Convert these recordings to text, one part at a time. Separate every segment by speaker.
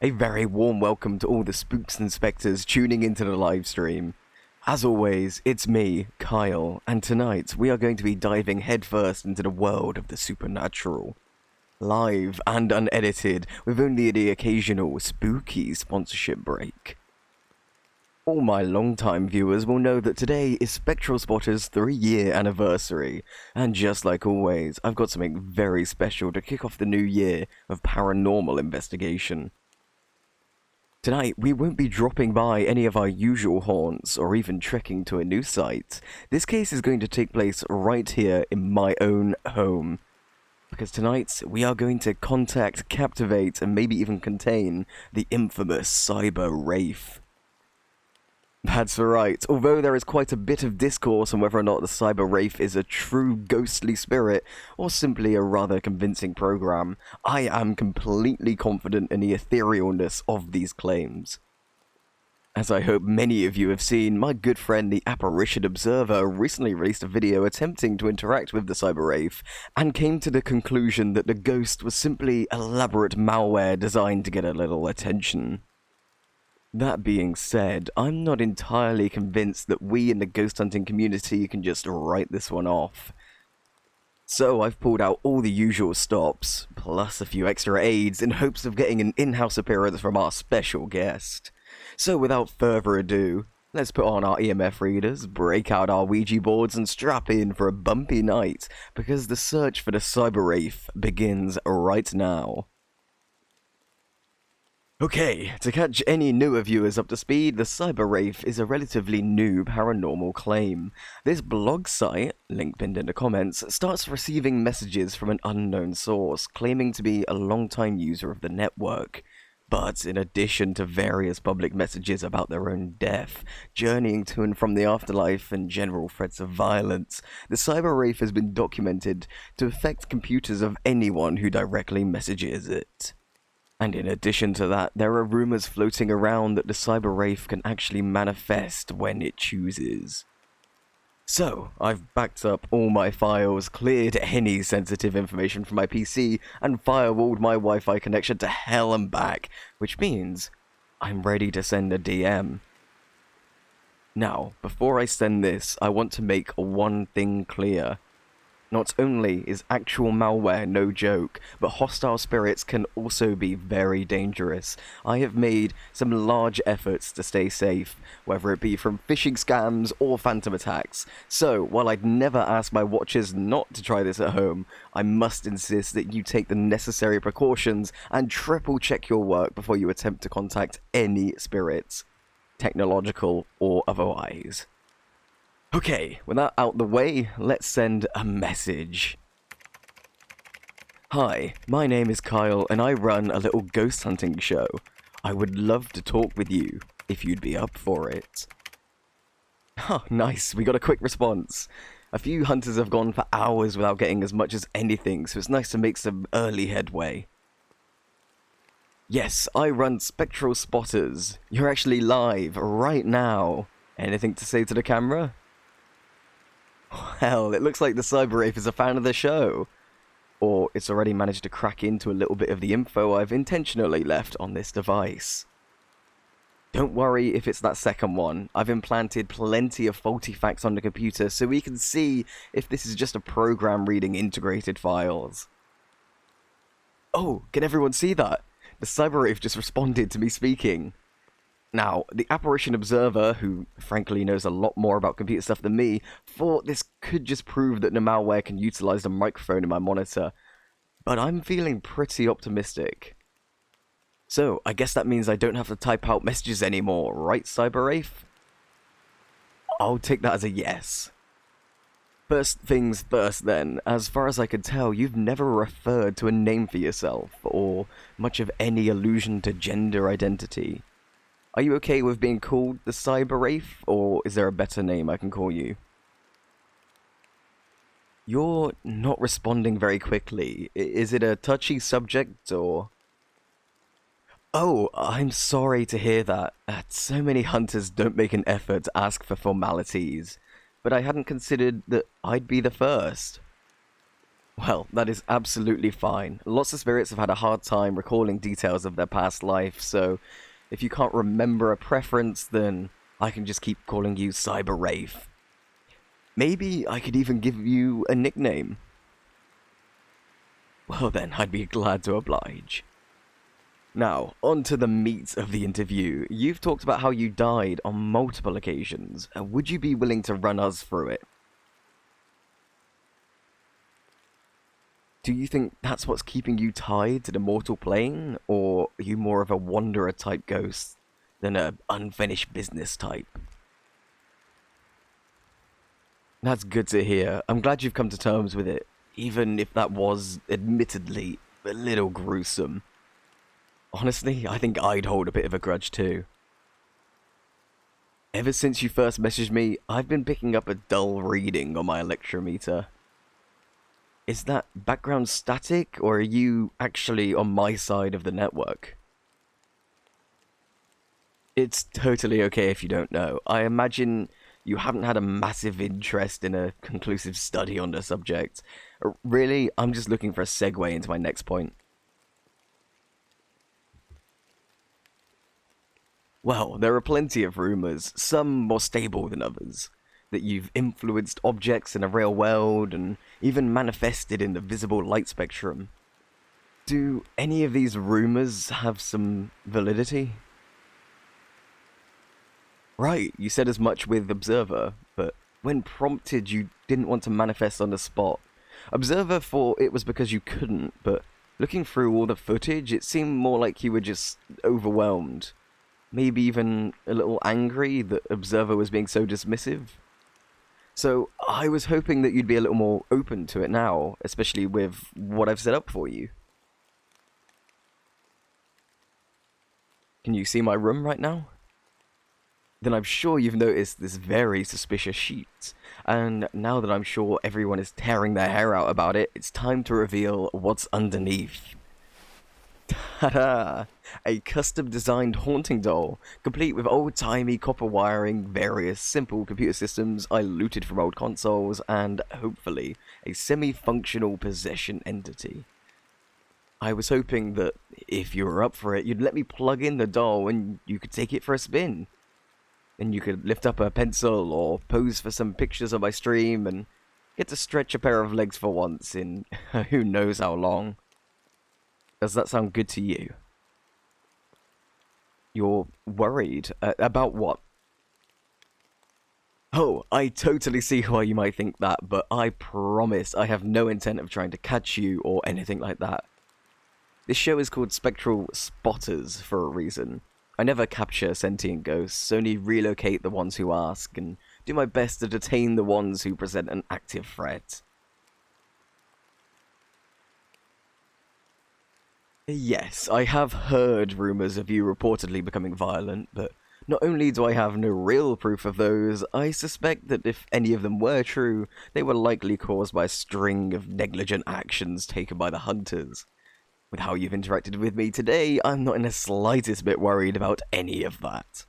Speaker 1: A very warm welcome to all the spooks and spectres tuning into the live stream. As always, it's me, Kyle, and tonight we are going to be diving headfirst into the world of the supernatural. Live and unedited, with only the occasional spooky sponsorship break. All my long-time viewers will know that today is Spectral Spotter's 3-year anniversary, and just like always, I've got something very special to kick off the new year of paranormal investigation. Tonight, we won't be dropping by any of our usual haunts, or even trekking to a new site. This case is going to take place right here in my own home. Because tonight, we are going to contact, captivate, and maybe even contain the infamous cyber-wraith. That's right, although there is quite a bit of discourse on whether or not the cyber-wraith is a true ghostly spirit, or simply a rather convincing program, I am completely confident in the etherealness of these claims. As I hope many of you have seen, my good friend the Apparition Observer recently released a video attempting to interact with the cyber-wraith, and came to the conclusion that the ghost was simply elaborate malware designed to get a little attention. That being said, I'm not entirely convinced that we in the ghost hunting community can just write this one off. So I've pulled out all the usual stops, plus a few extra aids in hopes of getting an in-house appearance from our special guest. So without further ado, let's put on our EMF readers, break out our Ouija boards and strap in for a bumpy night, because the search for the cyber-wraith begins right now. Okay, to catch any newer viewers up to speed, the cyber-wraith is a relatively new paranormal claim. This blog site, link pinned in the comments, starts receiving messages from an unknown source, claiming to be a long-time user of the network. But in addition to various public messages about their own death, journeying to and from the afterlife, and general threats of violence, the cyber-wraith has been documented to affect computers of anyone who directly messages it. And in addition to that, there are rumors floating around that the cyber-wraith can actually manifest when it chooses. So, I've backed up all my files, cleared any sensitive information from my PC, and firewalled my Wi-Fi connection to hell and back, which means I'm ready to send a DM. Now, before I send this, I want to make one thing clear. Not only is actual malware no joke, but hostile spirits can also be very dangerous. I have made some large efforts to stay safe, whether it be from phishing scams or phantom attacks. So, while I'd never ask my watchers not to try this at home, I must insist that you take the necessary precautions and triple check your work before you attempt to contact any spirits, technological or otherwise. Okay, with that out the way, let's send a message. Hi, my name is Kyle and I run a little ghost hunting show. I would love to talk with you, if you'd be up for it. Oh, nice, we got a quick response. A few hunters have gone for hours without getting as much as anything, so it's nice to make some early headway. Yes, I run Spectral Spotters. You're actually live right now. Anything to say to the camera? Well, it looks like the cyber-wraith is a fan of the show. Or it's already managed to crack into a little bit of the info I've intentionally left on this device. Don't worry if it's that second one. I've implanted plenty of faulty facts on the computer so we can see if this is just a program reading integrated files. Oh, can everyone see that? The cyber-wraith just responded to me speaking. Now, the Apparition Observer, who frankly knows a lot more about computer stuff than me, thought this could just prove that the malware can utilize the microphone in my monitor, but I'm feeling pretty optimistic. So, I guess that means I don't have to type out messages anymore, right, cyber-wraith? I'll take that as a yes. First things first then, as far as I could tell, you've never referred to a name for yourself, or much of any allusion to gender identity. Are you okay with being called the cyber-wraith, or is there a better name I can call you? You're not responding very quickly. Is it a touchy subject, or...? Oh, I'm sorry to hear that. So many hunters don't make an effort to ask for formalities, but I hadn't considered that I'd be the first. Well, that is absolutely fine. Lots of spirits have had a hard time recalling details of their past life, so if you can't remember a preference, then I can just keep calling you cyber-wraith. Maybe I could even give you a nickname. Well then, I'd be glad to oblige. Now, on to the meat of the interview. You've talked about how you died on multiple occasions. Would you be willing to run us through it? Do you think that's what's keeping you tied to the mortal plane, or are you more of a wanderer-type ghost than a unfinished business type? That's good to hear. I'm glad you've come to terms with it, even if that was, admittedly, a little gruesome. Honestly, I think I'd hold a bit of a grudge too. Ever since you first messaged me, I've been picking up a dull reading on my electrometer. Is that background static, or are you actually on my side of the network? It's totally okay if you don't know. I imagine you haven't had a massive interest in a conclusive study on the subject. Really, I'm just looking for a segue into my next point. Well, there are plenty of rumors, some more stable than others, that you've influenced objects in the real world and even manifested in the visible light spectrum. Do any of these rumors have some validity? Right, you said as much with Observer, but when prompted you didn't want to manifest on the spot. Observer thought it was because you couldn't, but looking through all the footage, it seemed more like you were just overwhelmed. Maybe even a little angry that Observer was being so dismissive. So I was hoping that you'd be a little more open to it now, especially with what I've set up for you. Can you see my room right now? Then I'm sure you've noticed this very suspicious sheet. And now that I'm sure everyone is tearing their hair out about it, it's time to reveal what's underneath. Ta-da! A custom-designed haunting doll, complete with old-timey copper wiring, various simple computer systems I looted from old consoles, and, hopefully, a semi-functional possession entity. I was hoping that, if you were up for it, you'd let me plug in the doll and you could take it for a spin. And you could lift up a pencil or pose for some pictures on my stream and get to stretch a pair of legs for once in who knows how long. Does that sound good to you? You're worried? About what? Oh, I totally see why you might think that, but I promise I have no intent of trying to catch you or anything like that. This show is called Spectral Spotters for a reason. I never capture sentient ghosts, only relocate the ones who ask, and do my best to detain the ones who present an active threat. Yes, I have heard rumors of you reportedly becoming violent, but not only do I have no real proof of those, I suspect that if any of them were true, they were likely caused by a string of negligent actions taken by the hunters. With how you've interacted with me today, I'm not in the slightest bit worried about any of that.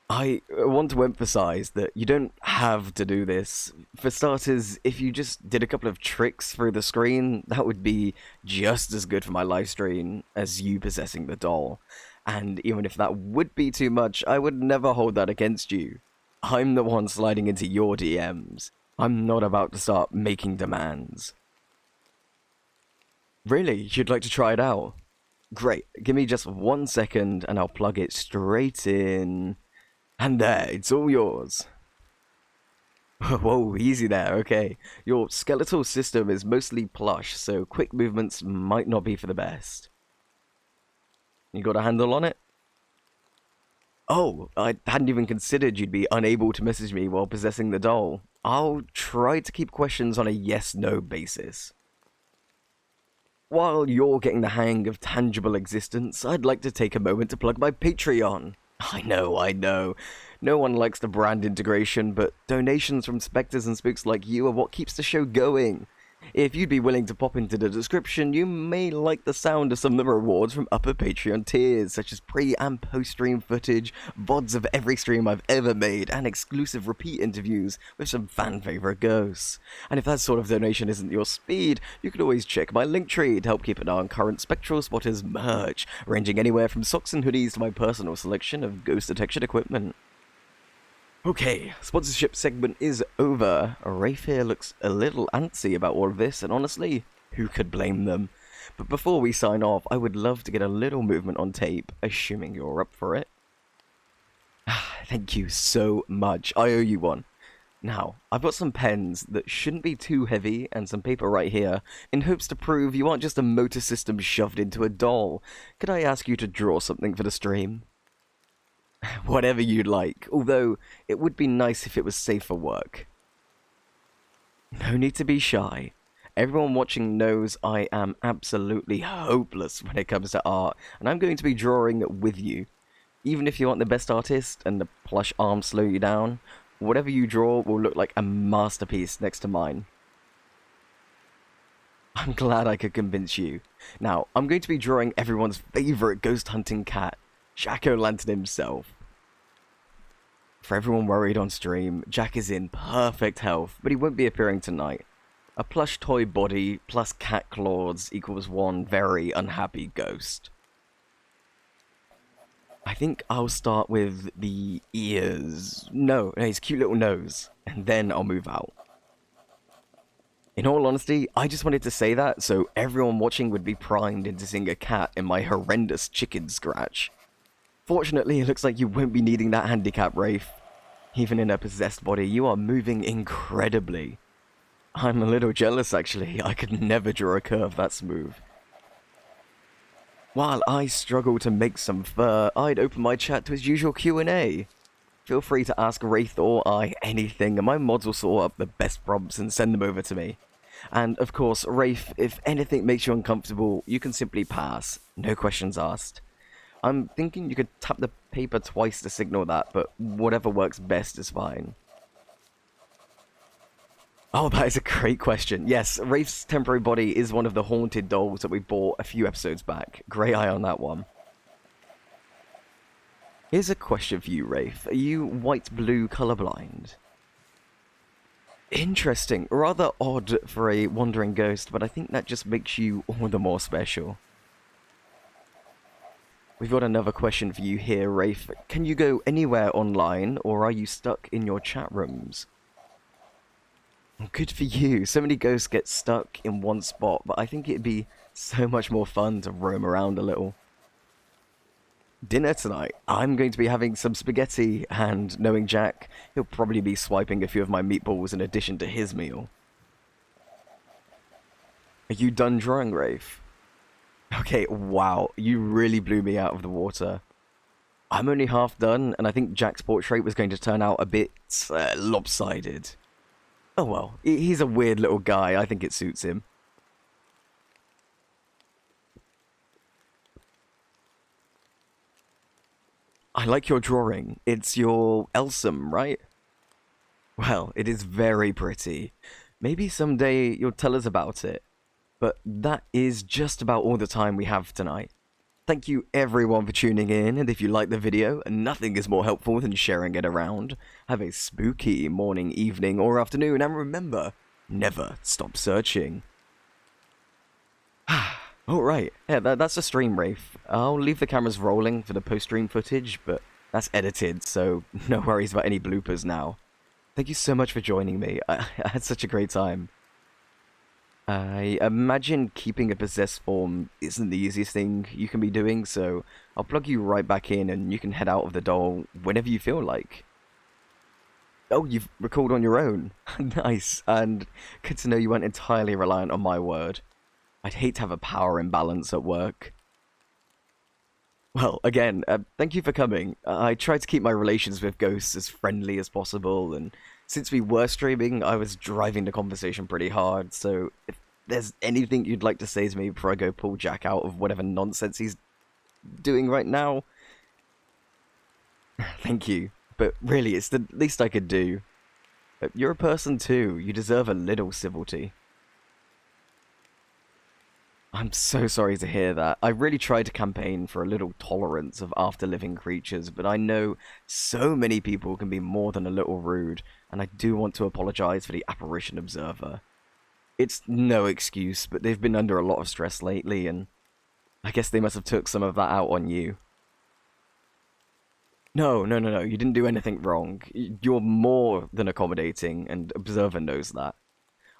Speaker 1: I want to emphasize that you don't have to do this. For starters, if you just did a couple of tricks through the screen, that would be just as good for my live stream as you possessing the doll. And even if that would be too much, I would never hold that against you. I'm the one sliding into your DMs. I'm not about to start making demands. Really? You'd like to try it out? Great. Give me just 1 second and I'll plug it straight in. And there, it's all yours. Whoa, easy there, okay. Your skeletal system is mostly plush, so quick movements might not be for the best. You got a handle on it? Oh, I hadn't even considered you'd be unable to message me while possessing the doll. I'll try to keep questions on a yes-no basis. While you're getting the hang of tangible existence, I'd like to take a moment to plug my Patreon. I know. No one likes the brand integration, but donations from specters and spooks like you are what keeps the show going. If you'd be willing to pop into the description, you may like the sound of some of the rewards from upper Patreon tiers, such as pre- and post-stream footage, VODs of every stream I've ever made, and exclusive repeat interviews with some fan-favourite ghosts. And if that sort of donation isn't your speed, you can always check my Linktree to help keep an eye on current Spectral Spotters merch, ranging anywhere from socks and hoodies to my personal selection of ghost detection equipment. Okay, sponsorship segment is over. Wraith here looks a little antsy about all of this, and honestly, who could blame them? But before we sign off, I would love to get a little movement on tape, assuming you're up for it. Thank you so much, I owe you one. Now, I've got some pens that shouldn't be too heavy, and some paper right here, in hopes to prove you aren't just a motor system shoved into a doll. Could I ask you to draw something for the stream? Whatever you'd like, although it would be nice if it was safe for work. No need to be shy. Everyone watching knows I am absolutely hopeless when it comes to art, and I'm going to be drawing with you. Even if you aren't the best artist and the plush arms slow you down, whatever you draw will look like a masterpiece next to mine. I'm glad I could convince you. Now, I'm going to be drawing everyone's favourite ghost hunting cat, Jack-o'-lantern himself. For everyone worried on stream, Jack is in perfect health, but he won't be appearing tonight. A plush toy body plus cat claws equals one very unhappy ghost. I think I'll start with the ears. No, his cute little nose, and then I'll move out. In all honesty, I just wanted to say that so everyone watching would be primed into seeing a cat in my horrendous chicken scratch. Fortunately, it looks like you won't be needing that handicap, Wraith. Even in a possessed body, you are moving incredibly. I'm a little jealous, actually. I could never draw a curve that smooth. While I struggle to make some fur, I'd open my chat to his usual Q&A. Feel free to ask Wraith or I anything, and my mods will sort up the best prompts and send them over to me. And, of course, Wraith, if anything makes you uncomfortable, you can simply pass. No questions asked. I'm thinking you could tap the paper twice to signal that, but whatever works best is fine. Oh, that is a great question. Yes, Wraith's temporary body is one of the haunted dolls that we bought a few episodes back. Great eye on that one. Here's a question for you, Wraith. Are you white-blue colorblind? Interesting. Rather odd for a wandering ghost, but I think that just makes you all the more special. We've got another question for you here, Wraith. Can you go anywhere online, or are you stuck in your chat rooms? Good for you. So many ghosts get stuck in one spot, but I think it'd be so much more fun to roam around a little. Dinner tonight. I'm going to be having some spaghetti, and knowing Jack, he'll probably be swiping a few of my meatballs in addition to his meal. Are you done drawing, Wraith? Okay, wow, you really blew me out of the water. I'm only half done, and I think Jack's portrait was going to turn out a bit lopsided. Oh well, he's a weird little guy, I think it suits him. I like your drawing. It's your Elsum, right? Well, it is very pretty. Maybe someday you'll tell us about it. But that is just about all the time we have tonight. Thank you everyone for tuning in, and if you like the video, nothing is more helpful than sharing it around. Have a spooky morning, evening, or afternoon, and remember, never stop searching. Alright, yeah, that's the stream, Wraith. I'll leave the cameras rolling for the post-stream footage, but that's edited, so no worries about any bloopers now. Thank you so much for joining me. I had such a great time. I imagine keeping a possessed form isn't the easiest thing you can be doing, so I'll plug you right back in and you can head out of the doll whenever you feel like. Oh, you've recalled on your own. Nice, and good to know you weren't entirely reliant on my word. I'd hate to have a power imbalance at work. Well, again, thank you for coming. I tried to keep my relations with ghosts as friendly as possible, and since we were streaming, I was driving the conversation pretty hard, so if there's anything you'd like to say to me before I go pull Jack out of whatever nonsense he's doing right now, thank you. But really, it's the least I could do. You're a person too. You deserve a little civility. I'm so sorry to hear that. I really tried to campaign for a little tolerance of after-living creatures, but I know so many people can be more than a little rude, and I do want to apologize for the apparition observer. It's no excuse, but they've been under a lot of stress lately, and I guess they must have took some of that out on you. No, no, no, no, you didn't do anything wrong. You're more than accommodating, and Observer knows that.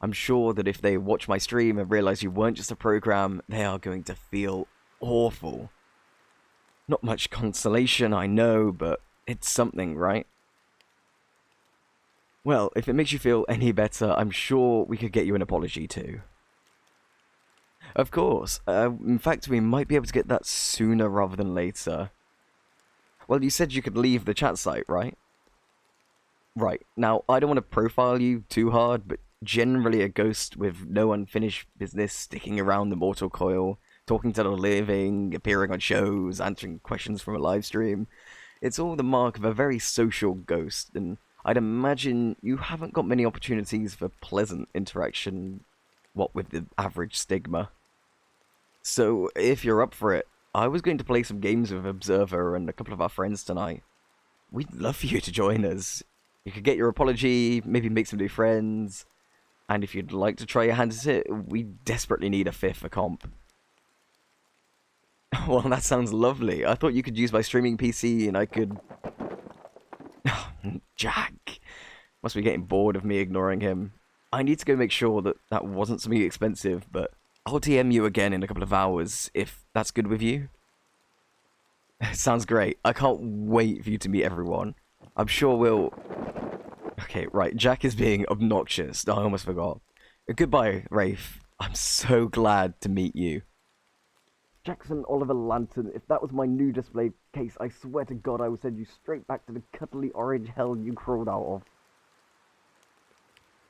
Speaker 1: I'm sure that if they watch my stream and realize you weren't just a program, they are going to feel awful. Not much consolation, I know, but it's something, right? Well, if it makes you feel any better, I'm sure we could get you an apology too. Of course. In fact, we might be able to get that sooner rather than later. Well, you said you could leave the chat site, right? Right. Now, I don't want to profile you too hard, but generally a ghost with no unfinished business sticking around the mortal coil, talking to the living, appearing on shows, answering questions from a live stream. It's all the mark of a very social ghost, and I'd imagine you haven't got many opportunities for pleasant interaction, what with the average stigma. So, if you're up for it, I was going to play some games with Observer and a couple of our friends tonight. We'd love for you to join us. You could get your apology, maybe make some new friends, and if you'd like to try your hand at it, we desperately need a fifth for comp. Well, that sounds lovely. I thought you could use my streaming PC and I could... Jack! Must be getting bored of me ignoring him. I need to go make sure that that wasn't something expensive, but I'll TM you again in a couple of hours, if that's good with you. Sounds great. I can't wait for you to meet everyone. I'm sure we'll... Okay, right, Jack is being obnoxious. I almost forgot. Goodbye, Wraith. I'm so glad to meet you. Jackson Oliver Lantern, if that was my new display case, I swear to God I will send you straight back to the cuddly orange hell you crawled out of.